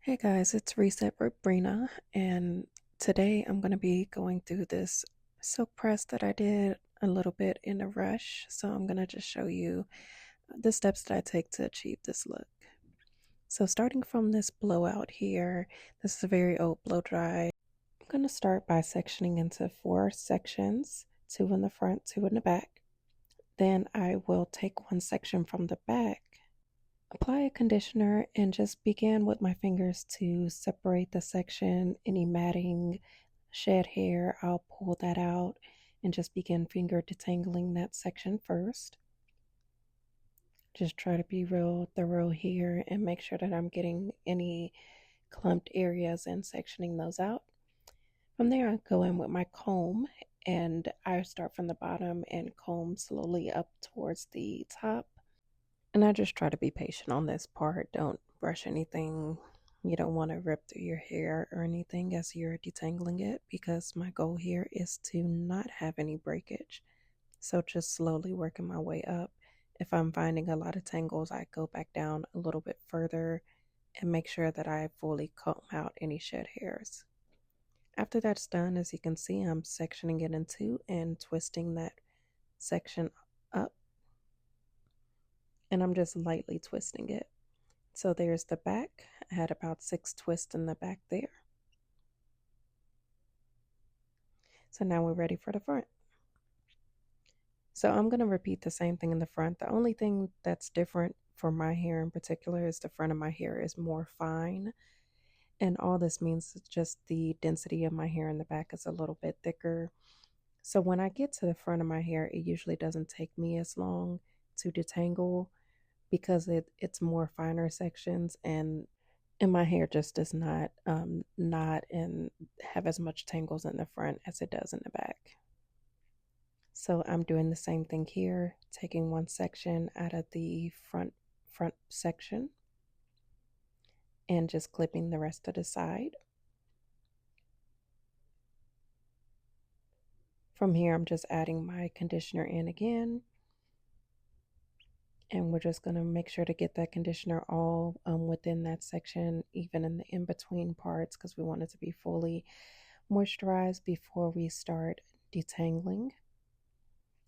Hey guys, it's Reset with Brina, and today I'm going to be going through this silk press that I did a little bit in a rush. So I'm going to just show you the steps that I take to achieve this look. So starting from this blowout here, this is a very old blow dry. I'm going to start by sectioning into 4 sections, 2 in the front, 2 in the back. Then I will take one section from the back, apply a conditioner, and just begin with my fingers to separate the section. Any matting, shed hair, I'll pull that out and just begin finger detangling that section first. Just try to be real thorough here and make sure that I'm getting any clumped areas and sectioning those out. From there, I go in with my comb and I start from the bottom and comb slowly up towards the top. And I just try to be patient on this part. Don't brush anything. You don't want to rip through your hair or anything as you're detangling it, because my goal here is to not have any breakage. So just slowly working my way up. If I'm finding a lot of tangles, I go back down a little bit further and make sure that I fully comb out any shed hairs. After that's done, as you can see, I'm sectioning it in two and twisting that section up, and I'm just lightly twisting it. So there's the back. I had about 6 twists in the back there. So now we're ready for the front. So I'm going to repeat the same thing in the front. The only thing that's different for my hair in particular is the front of my hair is more fine. And all this means is just the density of my hair in the back is a little bit thicker. So when I get to the front of my hair, it usually doesn't take me as long to detangle because it's more finer sections, and my hair just does not knot and have as much tangles in the front as it does in the back. So I'm doing the same thing here, taking one section out of the front section and just clipping the rest of the side. From here, I'm just adding my conditioner in again. And we're just going to make sure to get that conditioner all within that section, even in the in-between parts, because we want it to be fully moisturized before we start detangling.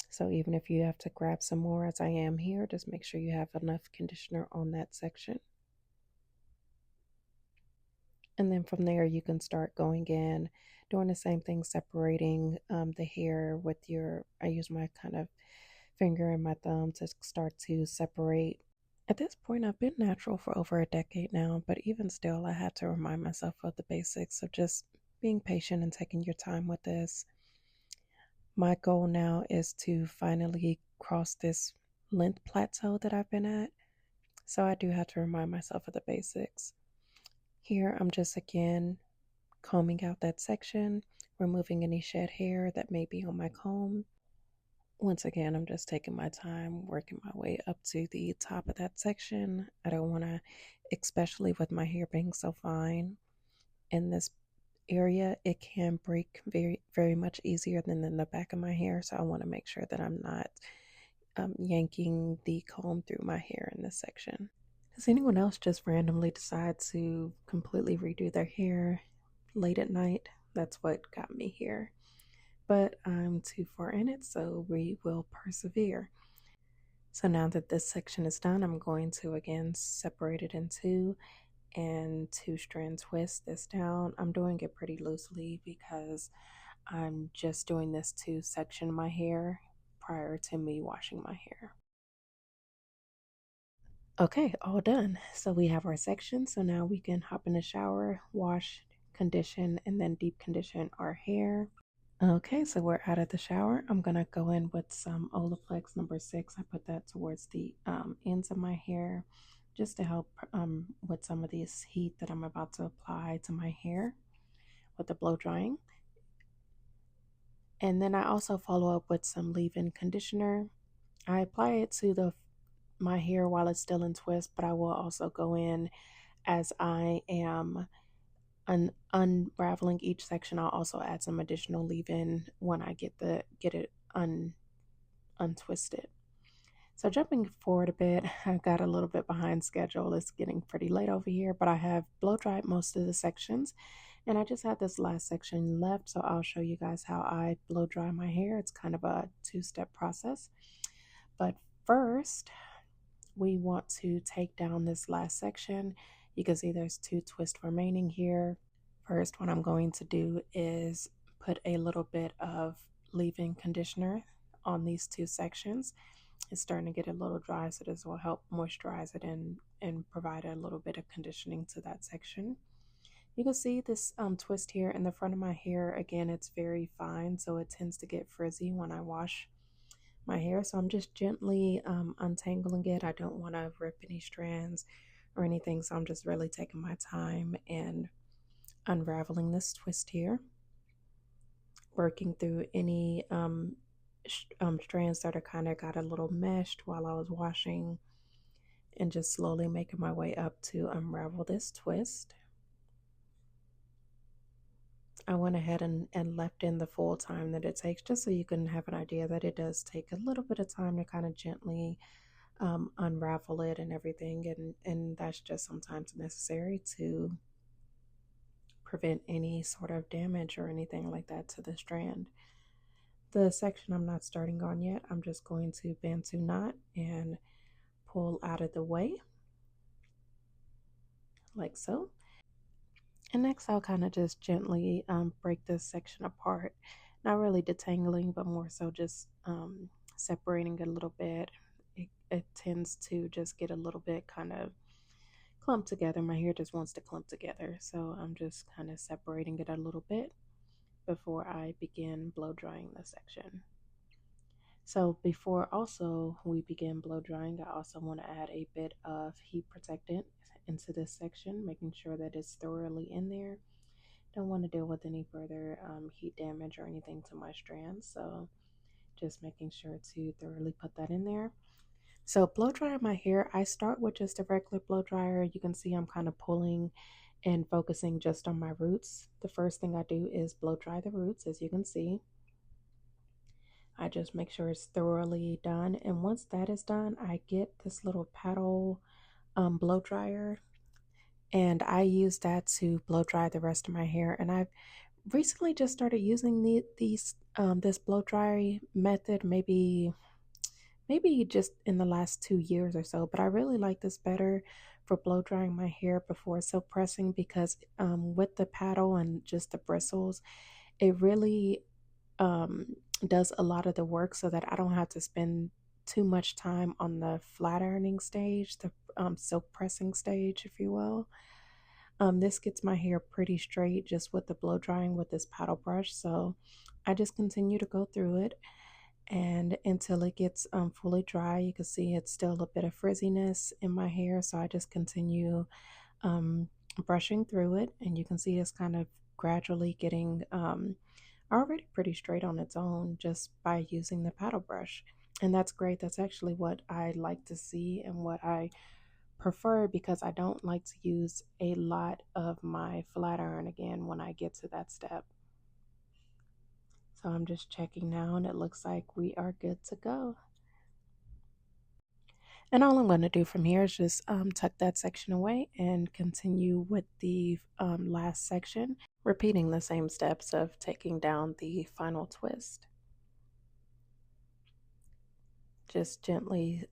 So even if you have to grab some more, as I am here, just make sure you have enough conditioner on that section. And then from there, you can start going in, doing the same thing, separating the hair with I use my kind of finger and my thumb to start to separate. At this point, I've been natural for over a decade now, but even still, I had to remind myself of the basics of just being patient and taking your time with this. My goal now is to finally cross this length plateau that I've been at, so I do have to remind myself of the basics. Here, I'm just again combing out that section, removing any shed hair that may be on my comb. Once again, I'm just taking my time, working my way up to the top of that section. I don't want to, especially with my hair being so fine in this area, it can break very, very much easier than in the back of my hair. So I want to make sure that I'm not yanking the comb through my hair in this section. Does anyone else just randomly decide to completely redo their hair late at night? That's what got me here. But I'm too far in it, so we will persevere. So now that this section is done, I'm going to again separate it in two and 2-strand twist this down. I'm doing it pretty loosely because I'm just doing this to section my hair prior to me washing my hair. Okay, all done. So we have our section. So now we can hop in the shower, wash, condition, and then deep condition our hair. Okay, so we're out of the shower. I'm gonna go in with some Olaplex number 6. I put that towards the ends of my hair just to help with some of this heat that I'm about to apply to my hair with the blow drying. And then I also follow up with some leave-in conditioner. I apply it to my hair while it's still in twist, but I will also go in as I am unraveling each section. I'll also add some additional leave-in when I get it untwisted. So jumping forward a bit, I got a little bit behind schedule. It's getting pretty late over here, but I have blow dried most of the sections and I just have this last section left. So I'll show you guys how I blow dry my hair. It's kind of a two-step process. But first, we want to take down this last section. You can see there's two twists remaining here. First, what I'm going to do is put a little bit of leave-in conditioner on these two sections. It's starting to get a little dry, so this will help moisturize it and provide a little bit of conditioning to that section. You can see this twist here in the front of my hair. Again, it's very fine, so it tends to get frizzy when I wash my hair. So I'm just gently untangling it. I don't want to rip any strands or anything, so I'm just really taking my time and unraveling this twist here, working through any strands that are kind of got a little meshed while I was washing, and just slowly making my way up to unravel this twist. I went ahead and left in the full time that it takes, just so you can have an idea that it does take a little bit of time to kind of gently unravel it and everything, and that's just sometimes necessary to prevent any sort of damage or anything like that to the strand. The section I'm not starting on yet, I'm just going to bantu knot and pull out of the way like so. And next I'll kind of just gently break this section apart, not really detangling, but more so just separating it a little bit. It tends to just get a little bit kind of clumped together. My hair just wants to clump together, so I'm just kind of separating it a little bit before I begin blow drying the section. So before also we begin blow drying, I also want to add a bit of heat protectant into this section, making sure that it's thoroughly in there. Don't want to deal with any further heat damage or anything to my strands, so just making sure to thoroughly put that in there. So blow dry my hair, I start with just a regular blow dryer. You can see I'm kind of pulling and focusing just on my roots. The first thing I do is blow dry the roots, as you can see. I just make sure it's thoroughly done. And once that is done, I get this little paddle blow dryer, and I use that to blow dry the rest of my hair. And I've recently just started using this blow dry method, maybe just in the last 2 years or so, but I really like this better for blow drying my hair before silk pressing, because with the paddle and just the bristles, it really does a lot of the work, so that I don't have to spend too much time on the flat ironing stage, the silk pressing stage, if you will. This gets my hair pretty straight just with the blow drying with this paddle brush, so I just continue to go through it and until it gets fully dry. You can see it's still a bit of frizziness in my hair, so I just continue um, brushing through it, and you can see it's kind of gradually getting already pretty straight on its own just by using the paddle brush. And that's great. That's actually what I like to see and what I prefer, because I don't like to use a lot of my flat iron again when I get to that step. So I'm just checking now, and it looks like we are good to go. And all I'm going to do from here is just tuck that section away and continue with the last section, repeating the same steps of taking down the final twist. Just gently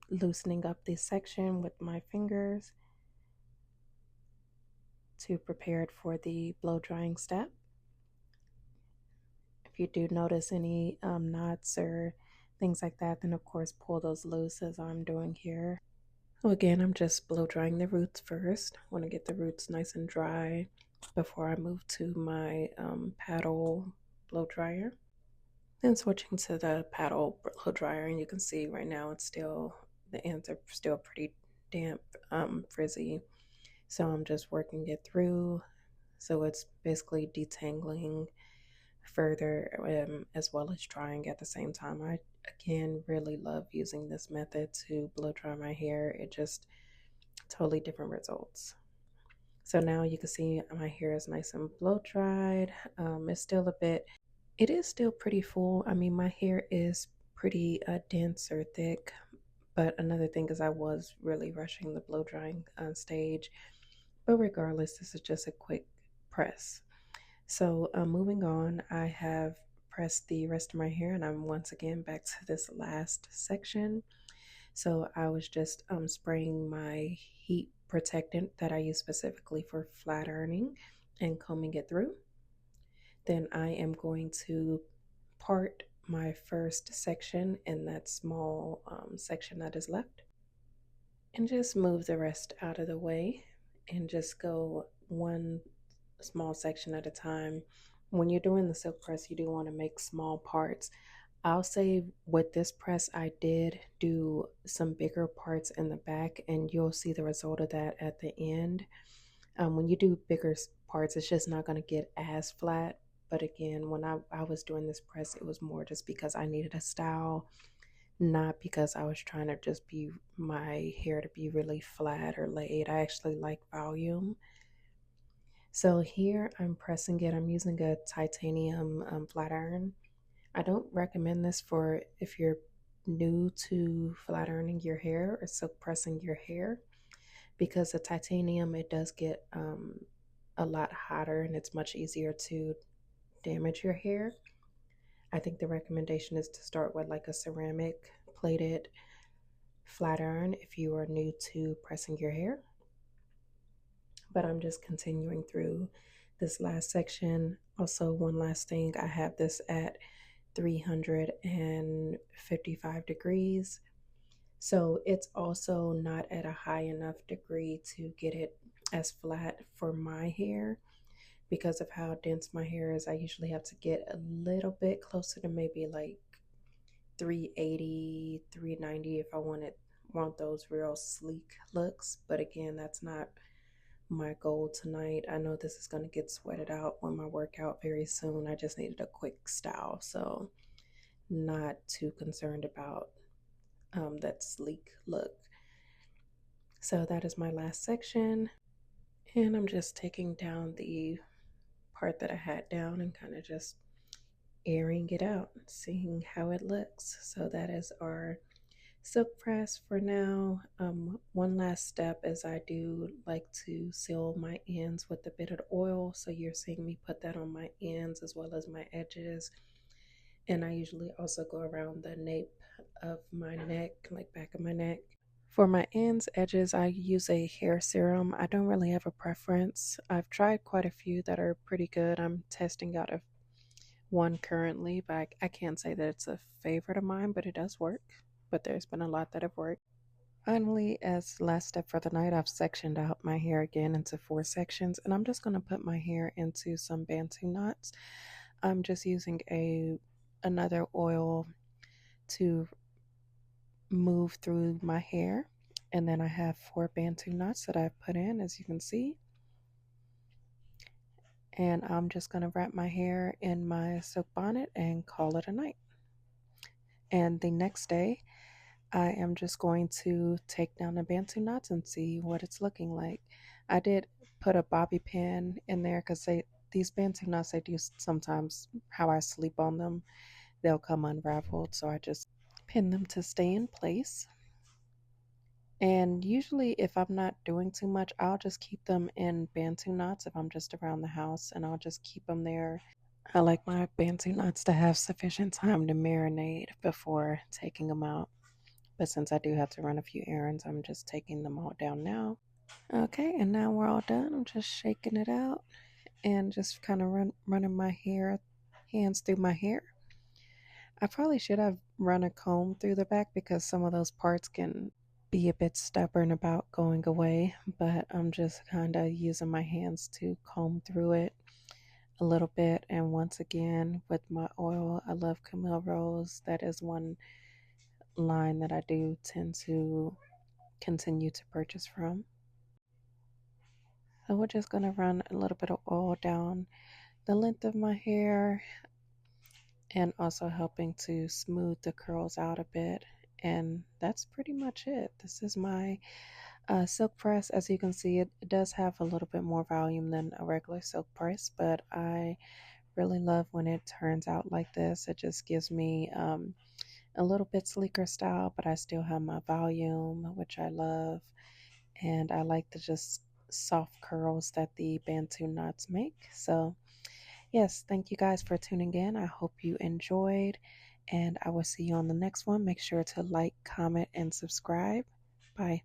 loosening up this section with my fingers to prepare it for the blow drying step. If you do notice any knots or things like that, then of course pull those loose, as I'm doing here. So again, I'm just blow drying the roots first. I want to get the roots nice and dry before I move to my paddle blow dryer. Then switching to the paddle blow dryer, and you can see right now it's still, the ends are still pretty damp, frizzy. So I'm just working it through. So it's basically detangling further, as well as drying at the same time. I again really love using this method to blow dry my hair. It just totally different results. So now you can see my hair is nice and blow dried. It's still a bit, it is still pretty full. I mean, my hair is pretty dense or thick, But another thing is I was really rushing the blow drying stage. But regardless, this is just a quick press. So moving on, I have pressed the rest of my hair and I'm once again back to this last section. So I was just spraying my heat protectant that I use specifically for flat ironing and combing it through. Then I am going to part my first section in that small section that is left and just move the rest out of the way and just go one small section at a time. When you're doing the silk press, you do want to make small parts. I'll say with this press, I did do some bigger parts in the back, and you'll see the result of that at the end. When you do bigger parts, it's just not going to get as flat. But again, when I was doing this press, it was more just because I needed a style, not because I was trying to just be my hair to be really flat or laid. I actually like volume. So here I'm pressing it. I'm using a titanium flat iron. I don't recommend this for if you're new to flat ironing your hair or silk pressing your hair, because the titanium, it does get a lot hotter and it's much easier to damage your hair. I think the recommendation is to start with like a ceramic plated flat iron if you are new to pressing your hair. But I'm just continuing through this last section. Also, one last thing, I have this at 355 degrees. So it's also not at a high enough degree to get it as flat for my hair because of how dense my hair is. I usually have to get a little bit closer to maybe like 380, 390 if I want those real sleek looks. But again, that's not my goal tonight. I know this is going to get sweated out on my workout very soon. I just needed a quick style, so not too concerned about that sleek look. So that is my last section, and I'm just taking down the part that I had down and kind of just airing it out, seeing how it looks. So that is our silk press for now. One last step is I do like to seal my ends with a bit of oil. So you're seeing me put that on my ends as well as my edges. And I usually also go around the nape of my neck, like back of my neck. For my ends, edges, I use a hair serum. I don't really have a preference. I've tried quite a few that are pretty good. I'm testing out one currently, but I can't say that it's a favorite of mine, but it does work. But there's been a lot that have worked. Finally, as last step for the night, I've sectioned out my hair again into 4 sections, and I'm just going to put my hair into some Bantu knots. I'm just using another oil to move through my hair, and then I have 4 Bantu knots that I've put in, as you can see. And I'm just going to wrap my hair in my silk bonnet and call it a night. And the next day, I am just going to take down the Bantu knots and see what it's looking like. I did put a bobby pin in there because these Bantu knots, they do sometimes, how I sleep on them, they'll come unraveled. So I just pin them to stay in place. And usually if I'm not doing too much, I'll just keep them in Bantu knots if I'm just around the house, and I'll just keep them there. I like my Bantu knots to have sufficient time to marinate before taking them out. But since I do have to run a few errands, I'm just taking them all down now. Okay, and now we're all done. I'm just shaking it out and just kind of running my hands through my hair. I probably should have run a comb through the back because some of those parts can be a bit stubborn about going away, but I'm just kind of using my hands to comb through it a little bit. And once again, with my oil, I love Camille Rose. That is one line that I do tend to continue to purchase from. So we're just going to run a little bit of oil down the length of my hair and also helping to smooth the curls out a bit. And that's pretty much it. This is my silk press. As you can see, it does have a little bit more volume than a regular silk press, but I really love when it turns out like this. It just gives me a little bit sleeker style, but I still have my volume, which I love. And I like the just soft curls that the Bantu knots make. So, yes, thank you guys for tuning in. I hope you enjoyed, and I will see you on the next one. Make sure to like, comment, and subscribe. Bye.